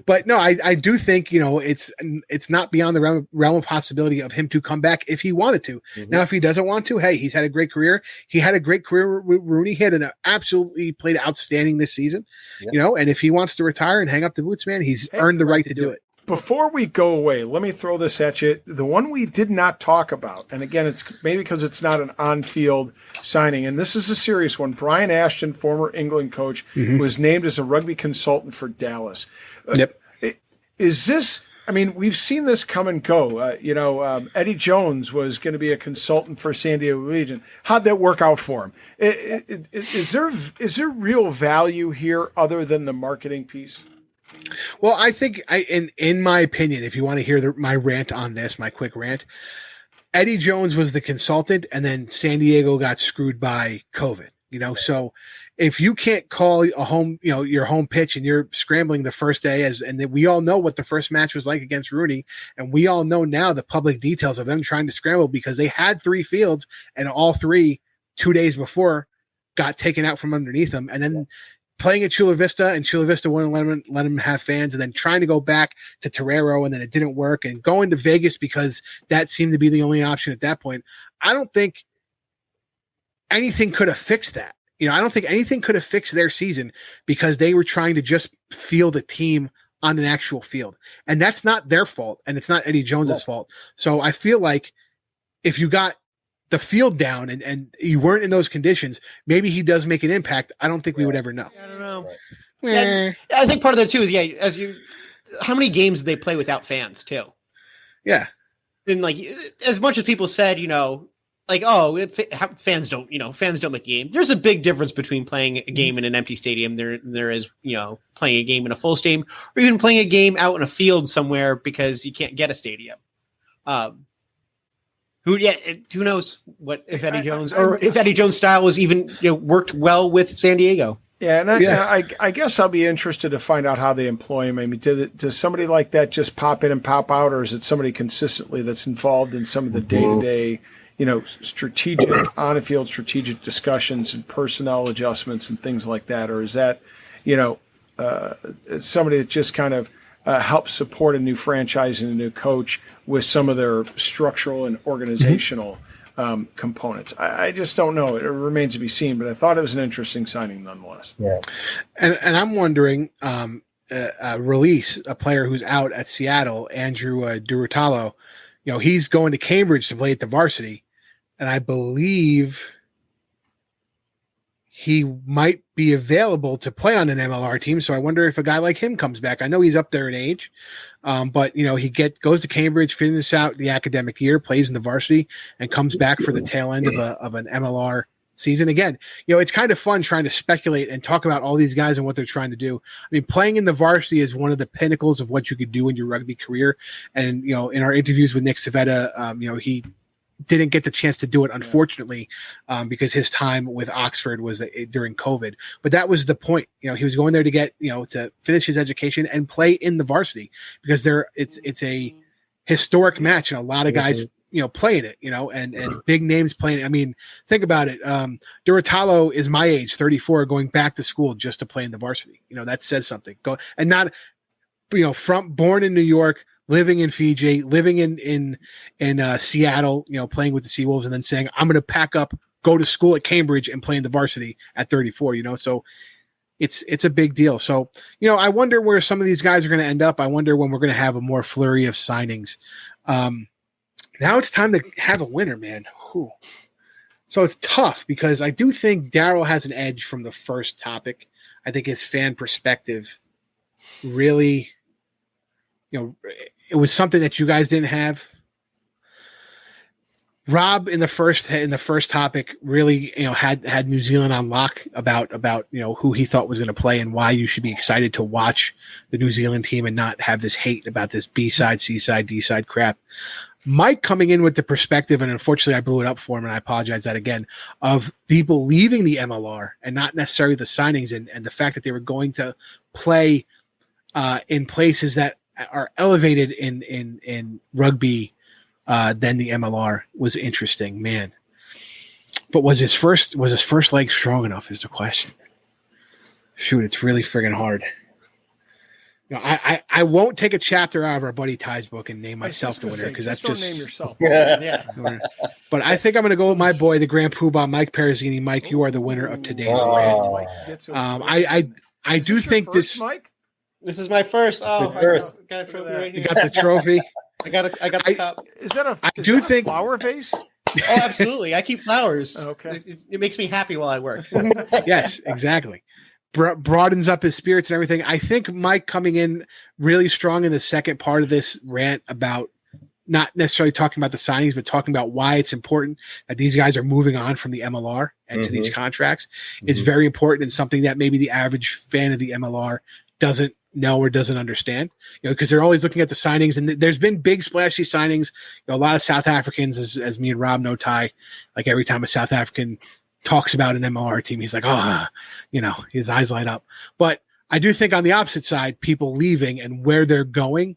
But no, I do think, it's not beyond the realm of possibility of him to come back if he wanted to. Mm-hmm. Now, if he doesn't want to, hey, he's had a great career. He had a great career with Rooney. He had absolutely played outstanding this season, and if he wants to retire and hang up the boots, man, he's earned the right to do it. Before we go away, let me throw this at you. The one we did not talk about, and again, it's maybe because it's not an on-field signing, and this is a serious one. Brian Ashton, former England coach, was named as a rugby consultant for Dallas. Yep. Is this – I mean, we've seen this come and go. Eddie Jones was going to be a consultant for San Diego Legion. How'd that work out for him? Is there real value here other than the marketing piece? Well, I think, in my opinion, if you want to hear my rant on this, my quick rant, Eddie Jones was the consultant, and then San Diego got screwed by COVID. So if you can't call a home, your home pitch, and you're scrambling the first day, and we all know what the first match was like against Rooney, and we all know now the public details of them trying to scramble because they had 3 fields, and all 3 2 days before got taken out from underneath them, and then playing at Chula Vista, and Chula Vista wouldn't let him have fans, and then trying to go back to Torero, and then it didn't work, and going to Vegas because that seemed to be the only option at that point. I don't think anything could have fixed that. I don't think anything could have fixed their season because they were trying to just field a team on an actual field, and that's not their fault, and it's not Eddie Jones's fault. So I feel like if you got the field down and you weren't in those conditions, maybe he does make an impact. I don't think we would ever know. I don't know. Yeah, I think part of that too is how many games did they play without fans too? Yeah. And as much as people said, fans don't make a game. There's a big difference between playing a game in an empty stadium there is, playing a game in a full stadium, or even playing a game out in a field somewhere because you can't get a stadium. Who knows what if Eddie Jones if Eddie Jones' style was even worked well with San Diego. Yeah, and I guess I'll be interested to find out how they employ him. I mean, does somebody like that just pop in and pop out, or is it somebody consistently that's involved in some of the day-to-day, strategic on-field strategic discussions and personnel adjustments and things like that, or is that somebody that just kind of help support a new franchise and a new coach with some of their structural and organizational components? I just don't know. It remains to be seen, but I thought it was an interesting signing nonetheless. Yeah. And I'm wondering, release a player who's out at Seattle, Andrew Durutalo, he's going to Cambridge to play at the varsity, and I believe he might be available to play on an MLR team. So I wonder if a guy like him comes back. I know he's up there in age, but he goes to Cambridge, finishes out the academic year, plays in the varsity, and comes back for the tail end of an MLR season. Again, it's kind of fun trying to speculate and talk about all these guys and what they're trying to do. I mean, playing in the varsity is one of the pinnacles of what you could do in your rugby career. And, in our interviews with Nick Civetta, he didn't get the chance to do it, unfortunately, because his time with Oxford was during COVID. But that was the point. He was going there to get, to finish his education and play in the varsity because it's a historic match, and a lot of guys, playing it, and big names playing it. I mean, think about it. Durutalo is my age, 34, going back to school just to play in the varsity. That says something. And not, born in New York, living in Fiji, living in Seattle, playing with the Seawolves, and then saying, I'm going to pack up, go to school at Cambridge and play in the varsity at 34, so it's a big deal. So, I wonder where some of these guys are going to end up. I wonder when we're going to have a more flurry of signings. Now it's time to have a winner, man. Whew. So it's tough because I do think Darryl has an edge from the first topic. I think his fan perspective really, it was something that you guys didn't have. Rob in the first topic really, had New Zealand on lock about who he thought was going to play and why you should be excited to watch the New Zealand team and not have this hate about this B side, C side, D side crap. Mike coming in with the perspective, and unfortunately I blew it up for him, and I apologize that again, of people leaving the MLR and not necessarily the signings, and the fact that they were going to play in places that are elevated in rugby than the MLR was interesting, man. But was his first leg strong enough is the question. Shoot, it's really friggin' hard. I won't take a chapter out of our buddy Ty's book and name myself the winner because that's just don't name yourself. Yeah. But I think I'm going to go with my boy, the Grand Poobah, Mike Perrazini. Mike, you are the winner of today's rant. I do think this. Mike? This is my first. Oh, his first. Got a trophy right here. You got the trophy. I got the cup. Is that a? I do think a flower vase? Oh, absolutely. I keep flowers. Okay. It makes me happy while I work. Yes, exactly. Broadens up his spirits and everything. I think Mike coming in really strong in the second part of this rant about not necessarily talking about the signings, but talking about why it's important that these guys are moving on from the MLR and to these contracts is very important and something that maybe the average fan of the MLR doesn't know or doesn't understand, because they're always looking at the signings, and there's been big splashy signings. A lot of South Africans, as me and Rob know, Ty, like every time a South African talks about an MLR team, he's like, his eyes light up. But I do think on the opposite side, people leaving and where they're going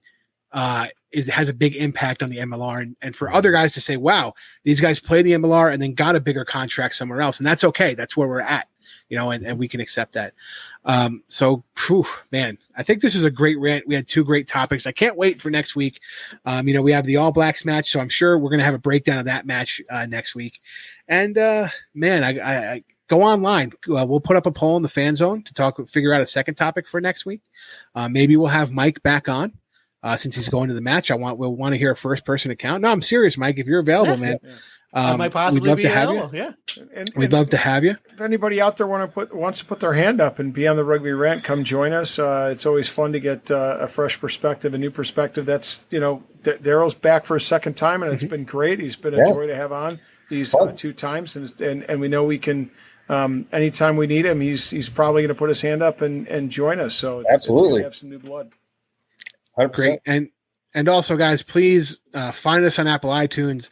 has a big impact on the MLR. And for other guys to say, wow, these guys played the MLR and then got a bigger contract somewhere else. And that's okay. That's where we're at, and we can accept that. Man, I think this is a great rant. We had two great topics. I can't wait for next week. We have the All Blacks match, so I'm sure we're going to have a breakdown of that match next week. And I go online. We'll put up a poll in the fan zone to figure out a second topic for next week. Maybe we'll have Mike back on since he's going to the match. We'll want to hear a first person account. No, I'm serious, Mike. If you're available, man. Might possibly we'd love be to have available. you. Yeah, we'd love to have you. If anybody out there wants to put their hand up and be on the Rugby Rant, come join us. It's always fun to get a fresh perspective, a new perspective. That's Darryl's back for a second time, and it's been great. He's been a joy to have on these 2 times, and we know we can. Anytime we need him, he's probably going to put his hand up and join us. So it's good to have some new blood. 100%. Great, and also, guys, please find us on Apple iTunes.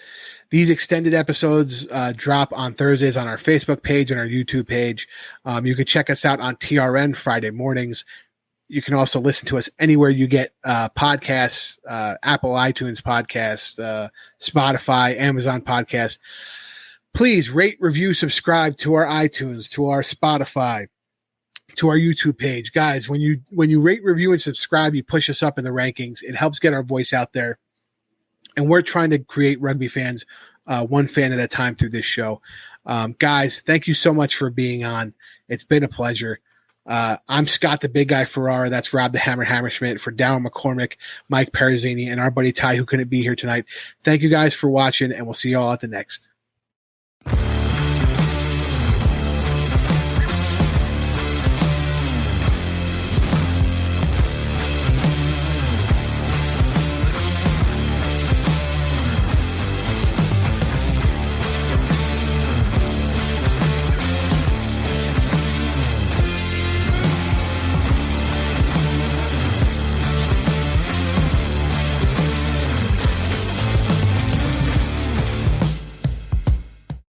These extended episodes drop on Thursdays on our Facebook page and our YouTube page. You can check us out on TRN Friday mornings. You can also listen to us anywhere you get podcasts, Apple iTunes podcast, Spotify, Amazon podcast. Please rate, review, subscribe to our iTunes, to our Spotify, to our YouTube page. Guys, when you rate, review, and subscribe, you push us up in the rankings. It helps get our voice out there. And we're trying to create rugby fans, one fan at a time through this show. Guys, thank you so much for being on. It's been a pleasure. I'm Scott, the big guy Ferrara. That's Rob, the Hammer Hammerschmidt. For Darryl McCormick, Mike Perrazini, and our buddy Ty, who couldn't be here tonight. Thank you guys for watching, and we'll see you all at the next.